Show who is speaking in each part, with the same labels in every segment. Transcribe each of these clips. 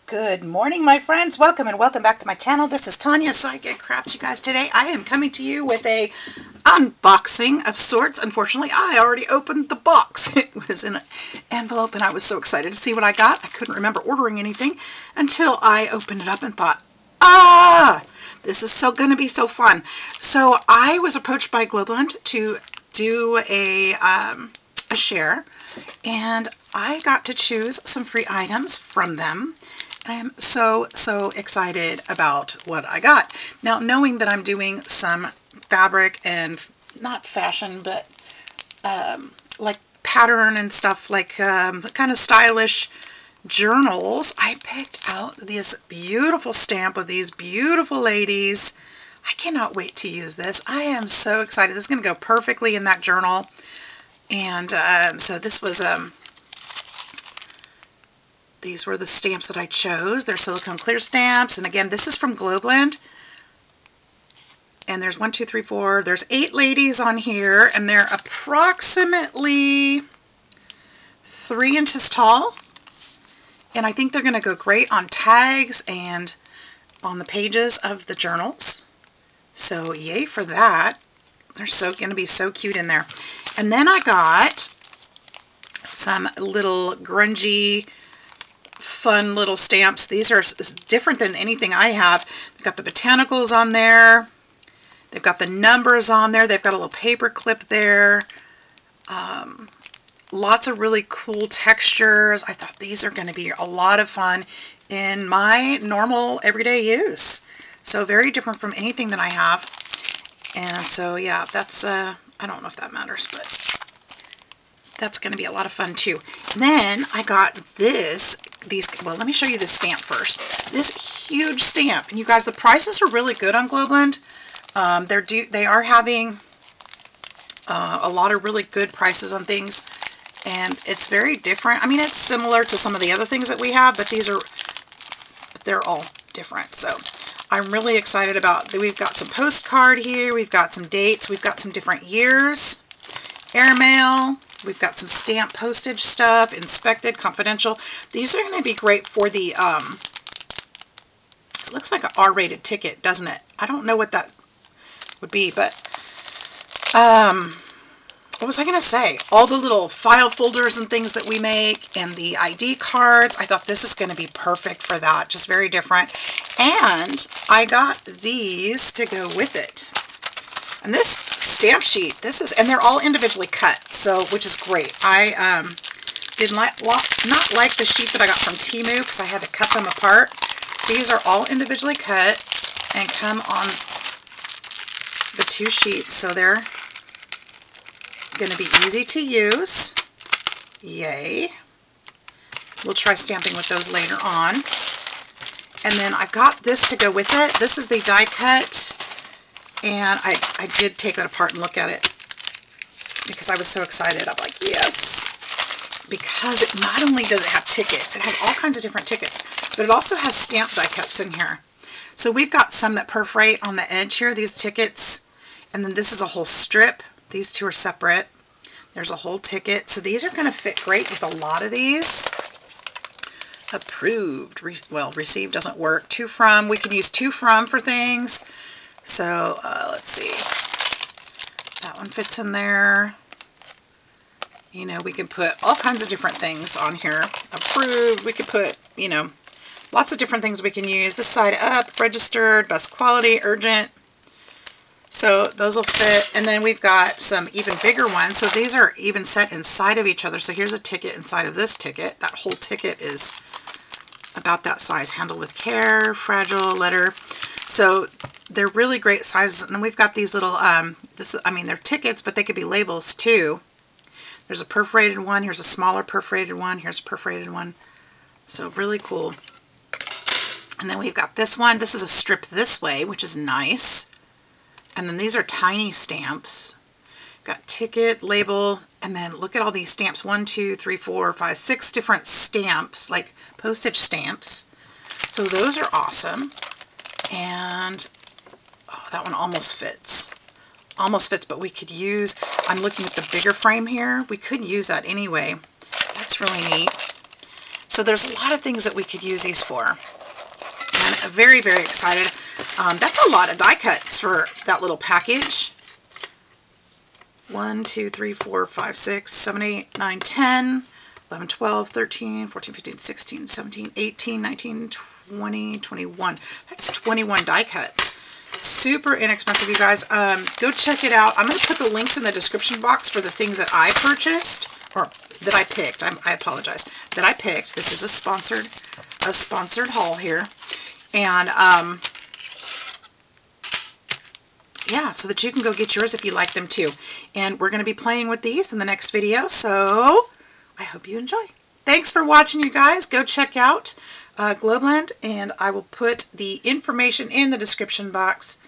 Speaker 1: Good morning, my friends. Welcome and welcome back to my channel. This is Tanya Sidegigcrafts. You guys, today I am coming to you with a unboxing of sorts. Unfortunately, I already opened the box. It was in an envelope and I was so excited to see what I got. I couldn't remember ordering anything until I opened it up and thought, this is going to be so fun. So I was approached by Globeland to do a share, and I got to choose some free items from them. I am so excited about what I got. Now, knowing that I'm doing some fabric and not fashion, but like pattern and stuff, like kind of stylish journals, I picked out this beautiful stamp of these beautiful ladies. I cannot wait to use this. I am so excited. This is going to go perfectly in that journal. And so this was these were the stamps that I chose. They're silicone clear stamps. And again, this is from Globeland. And there's 1, 2, 3, 4. There's 8 ladies on here. And they're approximately 3 inches tall. And I think they're going to go great on tags and on the pages of the journals. So yay for that. They're going to be so cute in there. And then I got some little grungy, fun little stamps. These are different than anything I have. They've got the botanicals on there. They've got the numbers on there. They've got a little paper clip there. Lots of really cool textures. I thought these are going to be a lot of fun in my normal everyday use. So very different from anything that I have. And so yeah, that's I don't know if that matters, but that's going to be a lot of fun too. And then I got well, let me show you this stamp first. This huge stamp. And you guys, the prices are really good on Globeland. They are having a lot of really good prices on things. And it's very different. I mean, it's similar to some of the other things that we have, but they're all different. So I'm really excited about that. We've got some postcard here. We've got some dates. We've got some different years. Airmail. We've got some stamp postage stuff. Inspected, confidential. These are going to be great for the, it looks like an R-rated ticket, doesn't it? I don't know what that would be, but, what was I going to say? All the little file folders and things that we make and the ID cards. I thought this is going to be perfect for that. Just very different. And I got these to go with it. And this stamp sheet, and they're all individually cut, so, which is great. I did not like the sheet that I got from Temu because I had to cut them apart. These are all individually cut and come on the 2 sheets, so they're going to be easy to use. Yay. We'll try stamping with those later on. And then I've got this to go with it. This is the die cut. And I did take it apart and look at it because I was so excited. I'm like, yes. Because it not only does it have tickets, it has all kinds of different tickets, but it also has stamp die cuts in here. So we've got some that perforate on the edge here, these tickets. And then this is a whole strip. These 2 are separate. There's a whole ticket. So these are going to fit great with a lot of these. Approved. Well, received doesn't work. To from. We can use to from for things. So let's see. That one fits in there. You know, we can put all kinds of different things on here. Approved. We could put, you know, lots of different things we can use. This side up. Registered. Best quality. Urgent. So those will fit. And then we've got some even bigger ones. So these are even set inside of each other. So here's a ticket inside of this ticket. That whole ticket is about that size. Handled with care, fragile, letter. So they're really great sizes. And then we've got these little, they're tickets, but they could be labels too. There's a perforated one. Here's a smaller perforated one. Here's a perforated one. So really cool. And then we've got this one. This is a strip this way, which is nice. And then these are tiny stamps. Got ticket, label, and then look at all these stamps. 1, 2, 3, 4, 5, 6 different stamps, like postage stamps. So those are awesome. And that one almost fits. Almost fits, but we could use, I'm looking at the bigger frame here. We could use that anyway. That's really neat. So there's a lot of things that we could use these for. And I'm very, very excited. That's a lot of die cuts for that little package. 1, 2, 3, 4, 5, 6, 7, 8, 9, 10, 11, 12, 13, 14, 15, 16, 17, 18, 19, 20, 21. That's 21 die cuts. Super inexpensive, you guys. Go check it out. I'm going to put the links in the description box for the things that I purchased, or that I picked. I apologize. That I picked. This is a sponsored haul here. And, yeah, so that you can go get yours if you like them too. And we're going to be playing with these in the next video, so I hope you enjoy. Thanks for watching, you guys. Go check out Globeland, and I will put the information in the description box.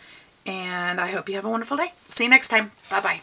Speaker 1: And I hope you have a wonderful day. See you next time. Bye-bye.